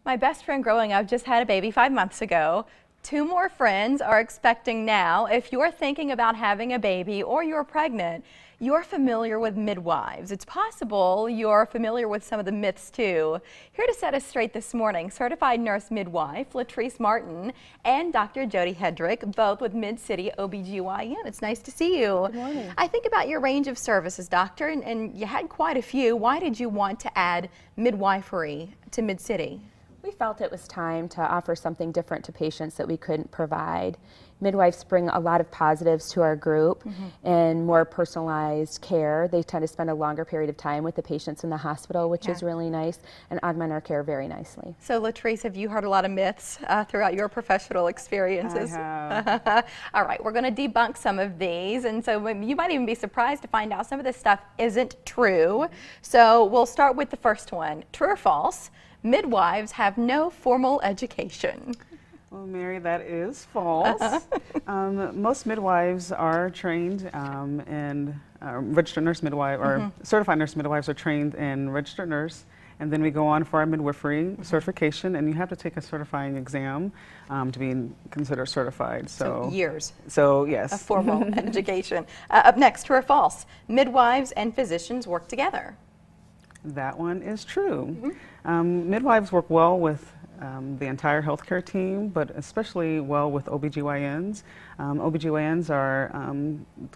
My best friend growing up just had a baby 5 months ago. 2 more friends are expecting now. If you're thinking about having a baby or you're pregnant, you're familiar with midwives. It's possible you're familiar with some of the myths too. Here to set us straight this morning, certified nurse midwife Latrice Martin and Dr. Jody Hedrick, both with Mid-City OB-GYN. It's nice to see you. Good morning. I think about your range of services, doctor, and you had quite a few. Why did you want to add midwifery to Mid-City? We felt it was time to offer something different to patients that we couldn't provide. Midwives bring a lot of positives to our group and more personalized care. They tend to spend a longer period of time with the patients in the hospital, which is really nice, and augment our care very nicely. So Latrice, have you heard a lot of myths throughout your professional experiences? I have. All right, we're going to debunk some of these, and so you might even be surprised to find out some of this stuff isn't true. So we'll start with the first one. True or false? Midwives have no formal education. Well, Mary, that is false. Most midwives are trained in registered nurse midwife, or certified nurse midwives are trained in registered nurse, and then we go on for our midwifery certification, and you have to take a certifying exam to be considered certified. So years. So yes. A formal education. Up next, true or false? Midwives and physicians work together. That one is true. Midwives work well with the entire healthcare team, but especially well with OB-GYNs. OB-GYNs are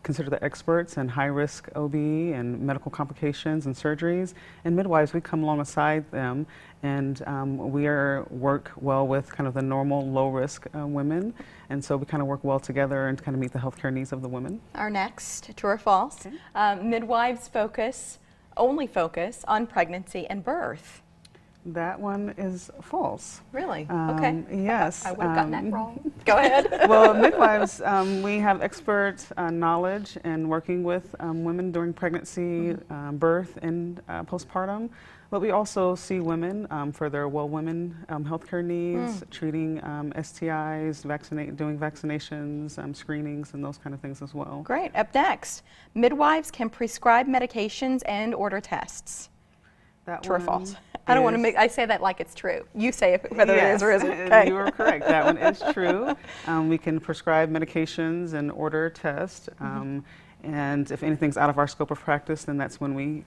considered the experts in high-risk OB and medical complications and surgeries. And midwives, we come alongside them, and we work well with kind of the normal low-risk women. And so we kind of work well together and kind of meet the healthcare needs of the women. Our next, true or false? Okay. Midwives only focus on pregnancy and birth. That one is false. Really? Okay. Yes. I would have gotten that wrong. Go ahead. Well, midwives, we have expert knowledge in working with women during pregnancy, birth, and postpartum. But we also see women for their women healthcare needs, treating STIs, doing vaccinations, screenings, and those kind of things as well. Great. Up next, midwives can prescribe medications and order tests. That true or false? I don't want to make. I say that like it's true. You say whether it is or isn't. Okay. You are correct. That one is true. We can prescribe medications and order tests. And if anything's out of our scope of practice, then that's when we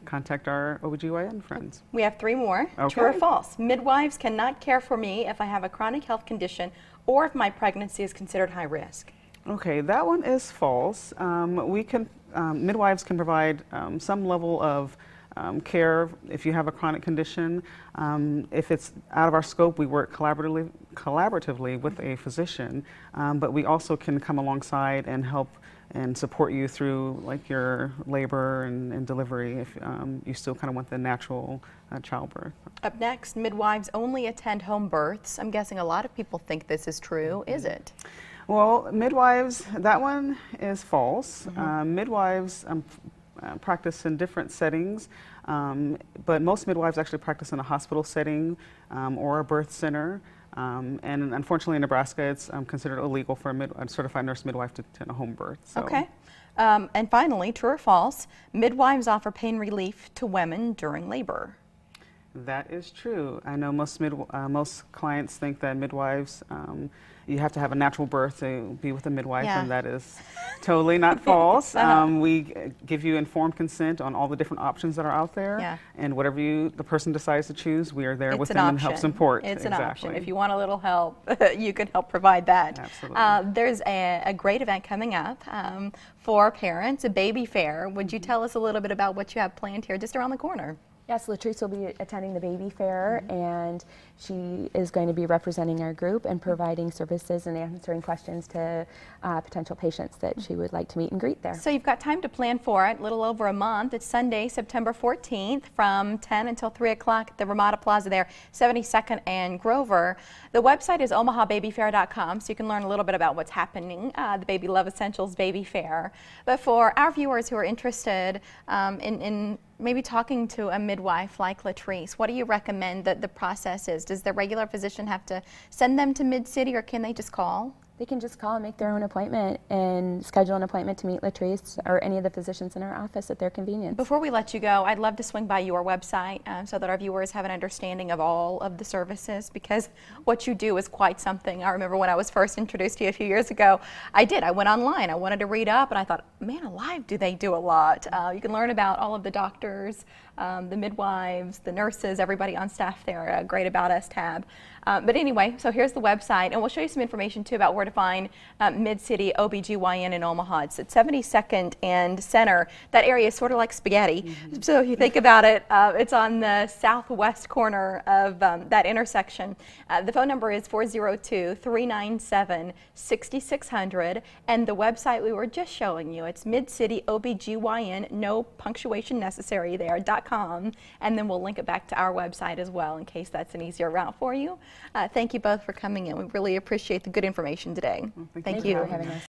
contact our OB-GYN friends. We have 3 more. Okay. True or false? Midwives cannot care for me if I have a chronic health condition or if my pregnancy is considered high risk. Okay, that one is false. Midwives can provide some level of care if you have a chronic condition. If it's out of our scope, we work collaboratively with a physician, but we also can come alongside and help and support you through like your labor and delivery if you still kind of want the natural childbirth. Up next, midwives only attend home births. I'm guessing a lot of people think this is true. Is it? Well, midwives, that one is false. Midwives practice in different settings, but most midwives actually practice in a hospital setting or a birth center. And unfortunately in Nebraska, it's considered illegal for a certified nurse midwife to attend a home birth. So. Okay. And finally, true or false, midwives offer pain relief to women during labor. That is true. I know most clients think that midwives, you have to have a natural birth to be with a midwife, and that is totally not false. We give you informed consent on all the different options that are out there, and whatever the person decides to choose, we are there with them and help support. It's an option. If you want a little help, you can help provide that. Absolutely. There's a great event coming up for parents, a baby fair. Would you tell us a little bit about what you have planned here just around the corner? Yes, Latrice will be attending the baby fair, and she is going to be representing our group and providing services and answering questions to potential patients that she would like to meet and greet there. So you've got time to plan for it, a little over a month. It's Sunday, September 14th from 10 until 3 o'clock at the Ramada Plaza there, 72nd and Grover. The website is omahababyfair.com, so you can learn a little bit about what's happening, the Baby Love Essentials Baby Fair. But for our viewers who are interested in maybe talking to a midwife like Latrice, what do you recommend that the process is? Does the regular physician have to send them to Mid-City, or can they just call? they can just call and make their own appointment and schedule an appointment to meet Latrice or any of the physicians in our office at their convenience. Before we let you go, I'd love to swing by your website so that our viewers have an understanding of all of the services, because what you do is quite something. I remember when I was first introduced to you a few years ago, I went online. I wanted to read up, and I thought, man alive, do they do a lot. You can learn about all of the doctors, the midwives, the nurses, everybody on staff there, a Great About Us tab. But anyway, so here's the website, and we'll show you some information too about where to find Mid-City OB-GYN in Omaha. It's at 72nd and Center. That area is sort of like spaghetti. So if you think about it, it's on the southwest corner of that intersection. The phone number is 402-397-6600, and the website we were just showing you, it's Mid-City OB-GYN, no punctuation necessary there.com, and then we'll link it back to our website as well in case that's an easier route for you. Thank you both for coming in. We really appreciate the good information today. Well, thank you for having us.